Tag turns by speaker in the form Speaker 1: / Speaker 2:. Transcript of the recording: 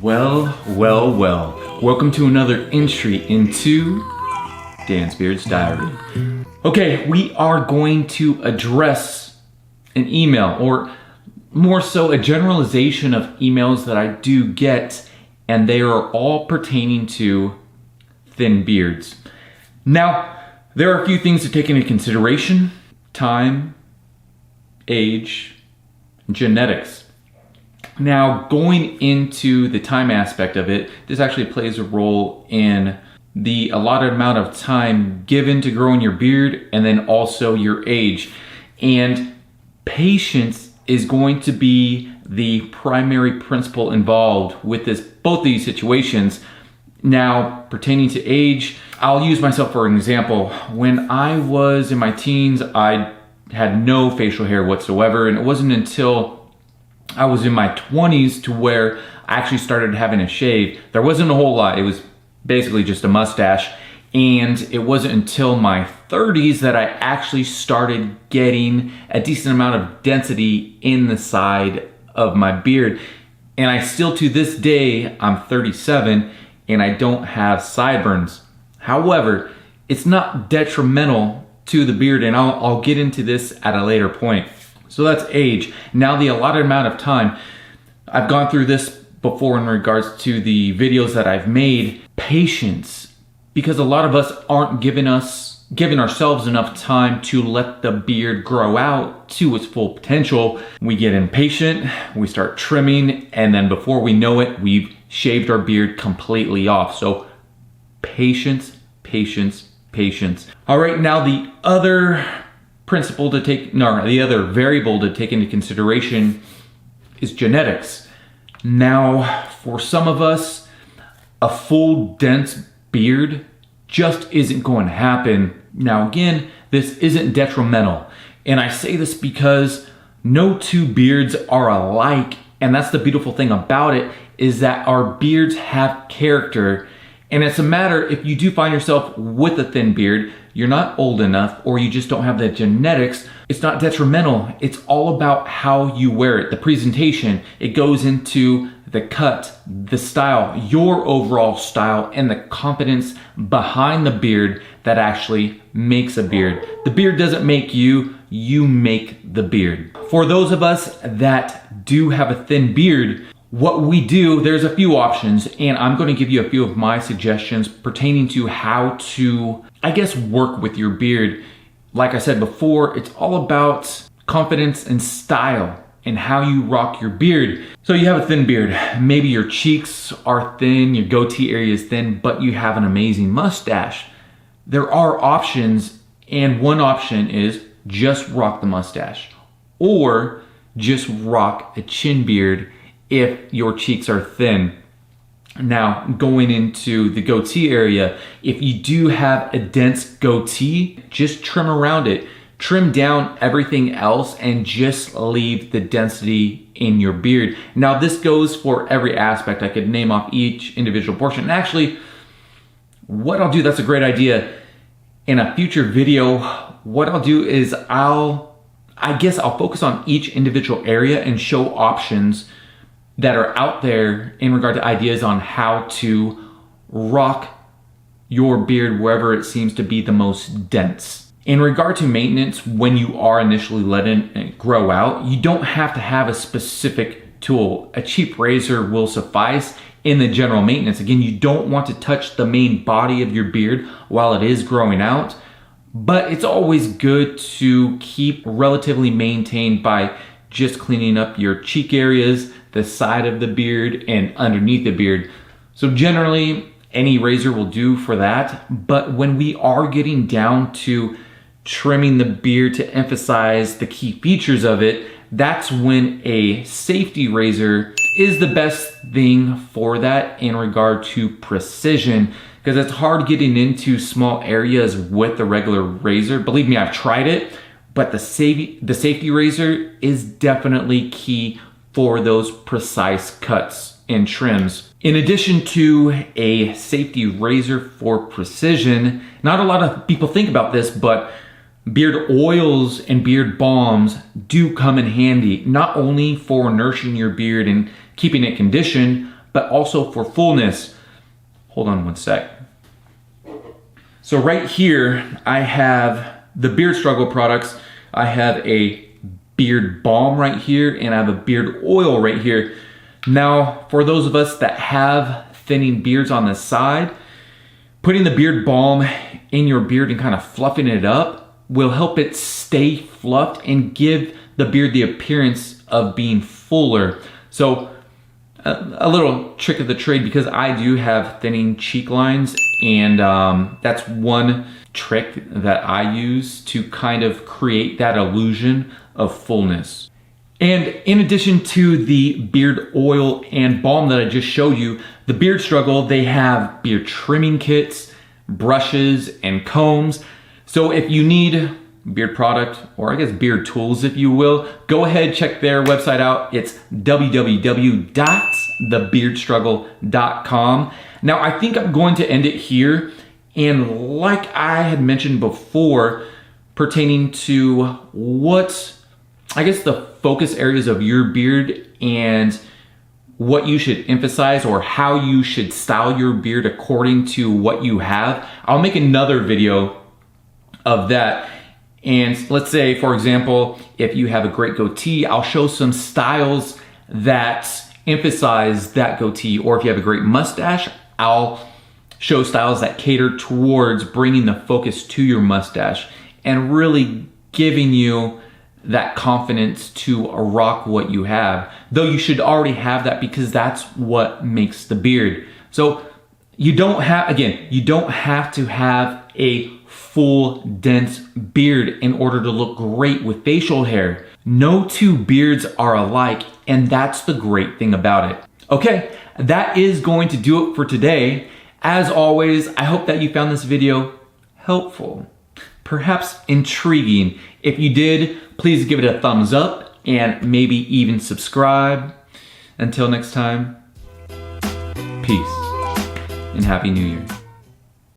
Speaker 1: Well. Welcome to another entry into Dan Beard's diary. Okay, we are going to address an email, or more so a generalization of emails that I do get, and they are all pertaining to thin beards. Now, there are a few things to take into consideration: time, age, genetics. Now, going into the time aspect of it, this actually plays a role in the allotted amount of time given to growing your beard, and then also your age. And patience is going to be the primary principle involved with both these situations. Now, pertaining to age, I'll use myself for an example. When I was in my teens, I had no facial hair whatsoever, and it wasn't until I was in my 20s to where I actually started having a shave. There wasn't a whole lot. It was basically just a mustache. And it wasn't until my 30s that I actually started getting a decent amount of density in the side of my beard. And I still, to this day, I'm 37 and I don't have sideburns. However, it's not detrimental to the beard, and I'll get into this at a later point. So that's age. Now, the allotted amount of time. I've gone through this before in regards to the videos that I've made. Patience, because a lot of us aren't giving ourselves enough time to let the beard grow out to its full potential. We get impatient, we start trimming, and then before we know it, we've shaved our beard completely off. So patience. All right, now the other variable to take into consideration is genetics. Now, for some of us, a full dense beard just isn't going to happen. Now, again, this isn't detrimental. And I say this because no two beards are alike. And that's the beautiful thing about it, is that our beards have character. And it's a matter, if you do find yourself with a thin beard, you're not old enough, or you just don't have the genetics, it's not detrimental. It's all about how you wear it, the presentation. It goes into the cut, the style, your overall style, and the confidence behind the beard that actually makes a beard. The beard doesn't make you, you make the beard. For those of us that do have a thin beard, what we do, there's a few options, and I'm going to give you a few of my suggestions pertaining to how to, work with your beard. Like I said before, it's all about confidence and style and how you rock your beard. So you have a thin beard. Maybe your cheeks are thin, your goatee area is thin, but you have an amazing mustache. There are options, and one option is just rock the mustache, or just rock a chin beard if your cheeks are thin. Now, going into the goatee area, if you do have a dense goatee, just trim around it. Trim down everything else and just leave the density in your beard. Now, this goes for every aspect. I could name off each individual portion. And actually, what I'll do, that's a great idea. In a future video, what I'll do is I'll focus on each individual area and show options that are out there in regard to ideas on how to rock your beard wherever it seems to be the most dense. In regard to maintenance, when you are initially letting it grow out, you don't have to have a specific tool. A cheap razor will suffice in the general maintenance. Again, you don't want to touch the main body of your beard while it is growing out, but it's always good to keep relatively maintained by just cleaning up your cheek areas, the side of the beard, and underneath the beard. So generally, any razor will do for that. But when we are getting down to trimming the beard to emphasize the key features of it, that's when a safety razor is the best thing for that in regard to precision, because it's hard getting into small areas with the regular razor. Believe me, I've tried it, but the safety razor is definitely key for those precise cuts and trims. In addition to a safety razor for precision, not a lot of people think about this, but beard oils and beard balms do come in handy, not only for nourishing your beard and keeping it conditioned, but also for fullness. Hold on one sec. So right here, I have the Beard Struggle products. I have a beard balm right here, and I have a beard oil right here. Now, for those of us that have thinning beards on the side, putting the beard balm in your beard and kind of fluffing it up will help it stay fluffed and give the beard the appearance of being fuller. So a little trick of the trade, because I do have thinning cheek lines, and that's one trick that I use to kind of create that illusion of fullness. And in addition to the beard oil and balm that I just showed you, the Beard Struggle, they have beard trimming kits, brushes, and combs. So if you need beard product, or I guess beard tools if you will, go ahead, check their website out. It's www.thebeardstruggle.com. Now I think I'm going to end it here. And like I had mentioned before, pertaining to what, I guess, the focus areas of your beard and what you should emphasize or how you should style your beard according to what you have, I'll make another video of that. And let's say, for example, if you have a great goatee, I'll show some styles that emphasize that goatee. Or if you have a great mustache, I'll show styles that cater towards bringing the focus to your mustache and really giving you that confidence to rock what you have. Though you should already have that, because that's what makes the beard. So you don't have, again, you don't have to have a full dense beard in order to look great with facial hair. No two beards are alike, and that's the great thing about it. Okay, that is going to do it for today. As always, I hope that you found this video helpful, perhaps intriguing. If you did, please give it a thumbs up and maybe even subscribe. Until next time, peace and Happy New Year.